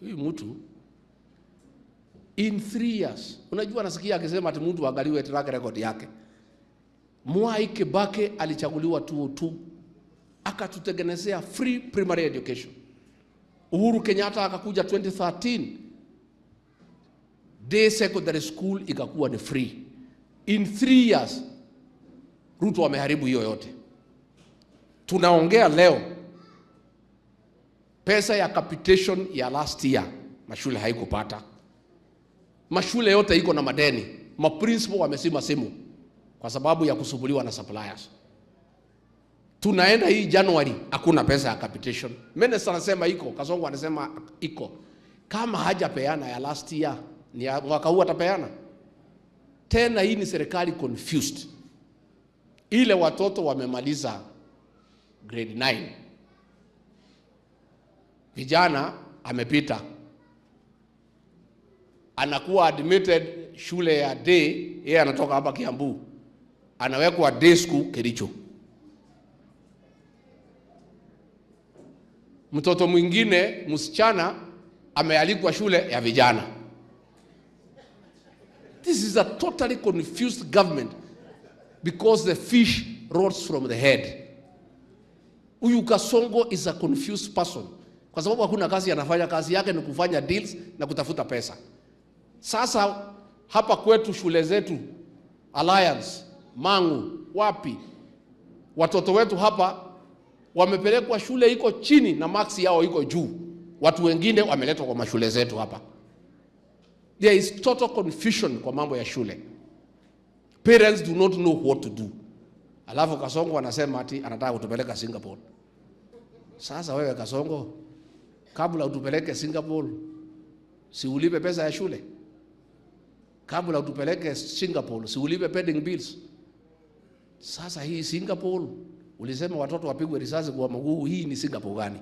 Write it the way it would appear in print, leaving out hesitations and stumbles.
huyu mtu in 3 years, unajua nasikia akisema ati mtu angaliwe track record yake. Mwai Kibaki alichaguliwa 2002, akatutengenezea free primary education. Uhuru Kenyatta akakuja 2013, day secondary school ikakuwa ni free. In 3 years Ruto ameharibu hiyo yote. Tunaongea leo pesa ya capitation ya last year mashule haikupata. Mashule yote iko na madeni. Maprincipal wamesima simu kwa sababu ya kusumbuliwa na suppliers. Tunaenda hii January hakuna pesa ya capitation. Minister anasema iko, Kasongo anasema iko. Kama hajapeana ya last year, ni mwaka huu atapeana. Tena hii ni serikali confused. Ile watoto wamemaliza grade 9. Vijana amepita, anakuwa admitted shule ya day, yeye anatoka hapa Kiambu, anawekwa day school Kericho. Mtoto mwingine msichana amealikwa shule ya vijana. This is a totally confused government because the fish rolls from the head. Huyu Kasongo is a confused person kwa sababu hakuna kazi anafanya. Kazi yake ni kufanya deals na kutafuta pesa. Sasa hapa kwetu shule zetu Alliance, Mangu, wapi, watoto wetu hapa wamepelekwa shule iko chini na marks yao iko juu. Watu wengine wameletwa kwa mashule zetu hapa. There is total confusion kwa mambo ya shule. Parents do not know what to do. Alafu Kasongo anasema ati anataka kutupeleka Singapore. Sasa wewe Kasongo, kabla utupeleke Singapore, si ulipe pesa ya shule? Kabla utupeleke Singapore, si ulipe pending bills? Sasa hii Singapore, ulisema watoto wapigwe risasi kwa mguu, hii ni Singapore gani?